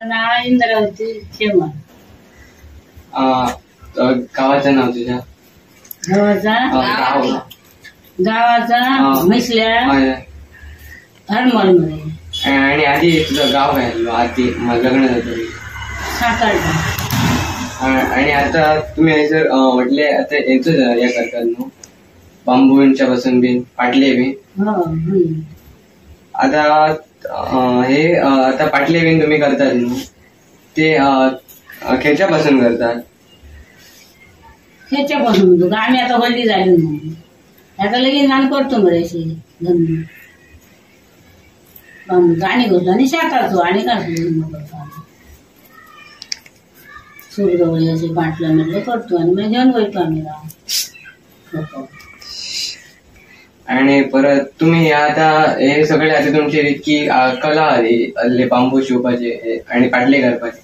नाव इंद्रावती शेमा. गावाचं नाव तुझ्या? गावाचा म्हैसल्या हरमळमध्ये. आणि आधी तुझं गाव काय आधी लग्न झालं सातारा. आणि आता तुम्ही जर म्हटले आता यांचं हे करतात ना बांबूंच्या पासून बिन पाटले बिन. आता हे आता पाटले बिन तुम्ही करतात ना ते खेच्यापासून करतात? खेच्यापासून आम्ही आता हल्ली झाली म्हणून आता लगेच घाण करतो बरेचसे धंदे. गाणी करतो आणि शेताचो आणि करतो सूरजवळी असे पाटला म्हटलं करतो आणि मग घेऊन वळतो आम्ही राव. आणि परत तुम्ही आता हे सगळे आता तुमची इतकी कला आली बांबू शिवपाचे आणि पाटले करपाचे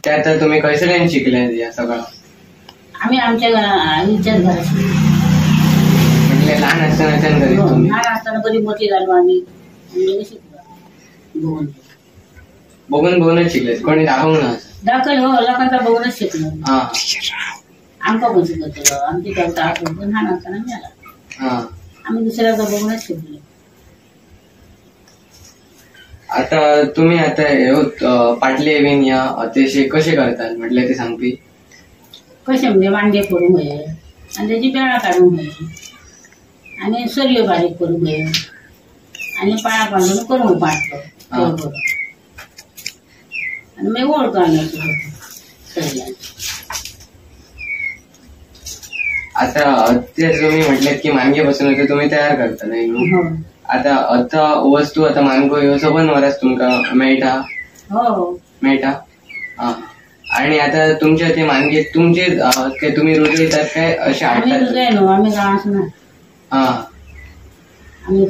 ते आता तुम्ही खैसल्यान शिकले या सगळं? आम्ही आमच्या आईच्याच घरात म्हणजे लहान असताना लहान असताना कधी मोठी झालो आम्ही शिकलो बघून बघूनच शिकले. कोणी दाखवून दाखल हो लोकांचा बघूनच शिकलो. आमका पण शिकत आमची करता आठवण लहान असताना मिळाला आम्ही दुसऱ्याचा बघूनच शिकलो. आता तुम्ही आता पाटले बिन या अतिशय कसे करतात म्हटले ते सांगते कसे म्हणजे वांगे करून घे आणि त्याची बेळा काढून घे आणि सर्य बारीक करून घे आणि पाया बांधून करून पाटतो आणि मग ओळख आणायचं. आता ते तुम्ही म्हटले की मानगेपासून तुम्ही तयार करता नाही आता आता वस्तू आता मानगो ह्यो सबन वरच तुमका मेळटा? हो मेळटा. आणि आता तुमच्या ते मानगे तुमचे काय तुम्ही रोज येतात काय असे आम्ही गावात ना आम्ही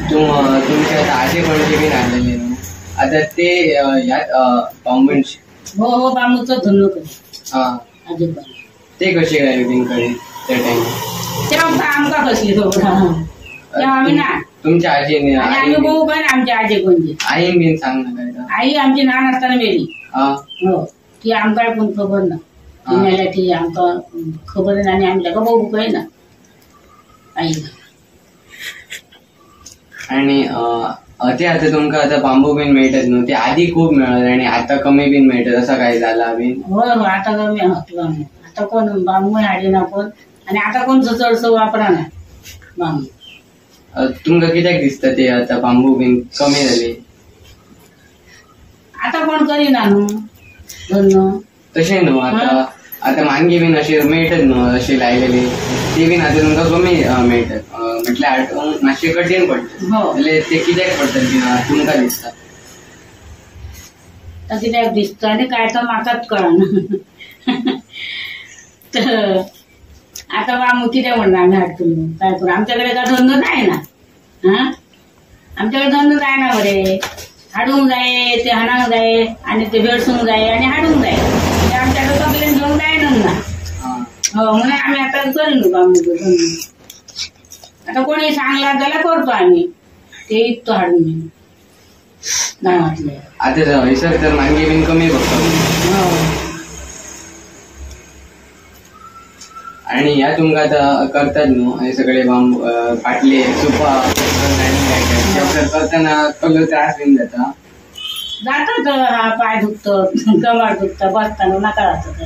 तुमच्या आता आजे कोणते बिन आणलेले आता ते यात बांबू हो हो बांबूचं धुणं कधी ते कसे काय बिन कडे त्या टाइम तेव्हा आमका कसली तेव्हा आम्ही ना तुमच्या आजीने आम्ही बघू काय आमच्या आजी कोणती आई बिन सांग ना काय आई आमची लहान असताना मेली. हो ती आमकाय पण खबर ना मेल्या ती आमका खबर आहे आणि आमच्या का बघू काय ना आई. आणि ते आता तुमका आता बांबू बिन मिळतात ना ते आधी खूप मिळत आणि आता कमी बिन मिळतात असं काय झाला बिन? हो हो आता कमी आता कोण बांबू हाडी ना कोण आणि आता कोण चढसं वापरा ना बांबू. तुमका कित्याक दिसतं ते आता बांबू बिन कमी झाले? आता कोण करीना न्हू तसे न्हू आता मानगे बिन असे मिळतात न्हू असे लायलेले ते बिन आता तुमका कमी मिळतात म्हटलं मातशे कठीण पडतात ते कित्याक पडतात तुमका दिसतात? कित्याक दिसत आणि काय तर म्हाकाच कळना. तर आता बांबू किती म्हणणार आम्ही हाडतो काय करू आमच्याकडे का धंदो नाही ना. आमच्याकडे धंदो नाही ना बरे हाडून जाय ते हाणांग जाय आणि ते भेडसून जाय आणि हाडून जाय ते आमच्याकडे सगळे घेऊन जाय ना. हो म्हणून आम्ही आता करू बांबू आता कोणी सांगला त्याला करतो आम्ही ते इतकं हाडून गावातले. आता सर तर मागे बिन कमी बघतो आणि या तुमका आता करतात न्हू हे सगळे बांबू पाटले सुपा करताना कलर त्रास बिन जाता हा पाय दुखतो कमर दुखतं बसताना नका राहत.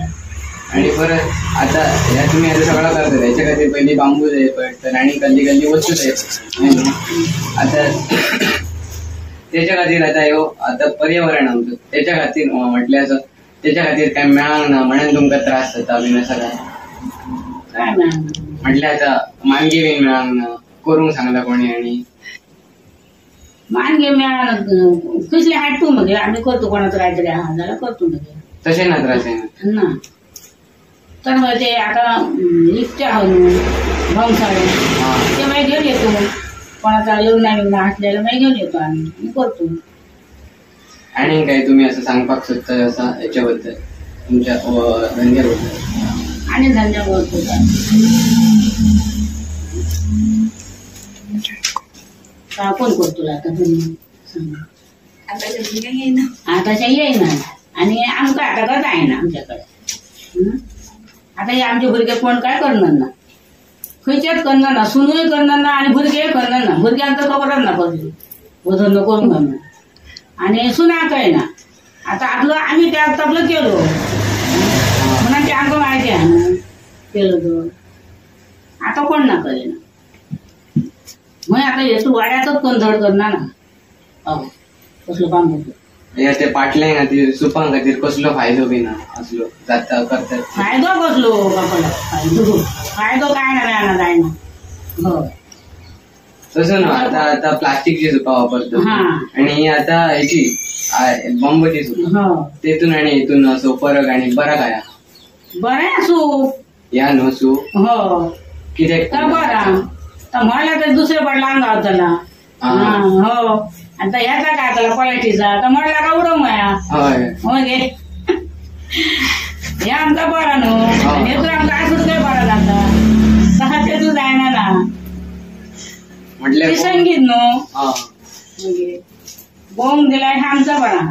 आणि परत आता या तुम्ही आता सगळं करतात याच्या खातीर पहिली बांबू जाय पडतात आणि गल्ली गल्ली वस्तू जाय आता त्याच्या खातीर आता ह्यो आता पर्यावरण आमचं त्याच्या खातीर म्हटले असं त्याच्या खातीर काय मेळांक ना म्हणून तुमका त्रास जाता बीन असं काय म्हटलं आता मानगे बीन मेळांक ना करूंक सांगला कोणी आणि मानगे मेळांक कसले हाडतो मग आम्ही करतो कोणाचं काहीतरी जाल्यार करतो मग तसे ना त्रास आहे ना. तर मग ते आता लिफ्ट आहे भंगसाळे ते मागीर घेऊन येतो कोणाचा लग्ना बिग्ना असलेला मागीर घेऊन येतो आम्ही करतो. आणि काय तुम्ही असं सांगपाक सोदता असं याच्याबद्दल तुमच्या धंद्याबद्दल? आणि धंद्याबद्दल का कोण करतो आता तुम्ही सांगा. आताच्या येईना आणि आमका आता का जायना आमच्याकडे. आता हे आमचे भुरगे कोण काय करणार ना, खंयच्याच करणार ना, सुनूय करणार ना आणि भुरगे करणार ना. भुरग्यांचं खबरच ना कसली धंदो करून करणार आणि सुना कळना. आता आपलं आम्ही त्यात आपलं केलो म्हणून ते आमचं माहिती आहे ना केलं तर. आता कोण ना कळेना मग आता हे तू वाड्यातच कंधड करणार ना. अहो कसलं काम होतं या ते पाटले खातीर सुपां खातीर कसलो फायदो बी ना असलो जाता करतात. फायदो कसलो बापाला फायदो काय ना जायना जायना. हो तसं ना आता आता प्लास्टिकची सुपा वापरतो हा. आणि आता ह्याची बंबची सुपा हो तेथून आणि इथून असो फरक आणि बरा काय बरं असू या नो सू हो कितें तर बरा तर म्हणलं तर दुसरे पडला गावताला. हो आता ह्याचा काय त्याला क्वालिटीचा तर म्हणला का उडव माया हय मग हे आमचा बरा नो हे तर आमचा असंच काय बरा जाता तसा ते तू जायना ना म्हटले संगीत नो बोंब दिलाय आमचा बरा.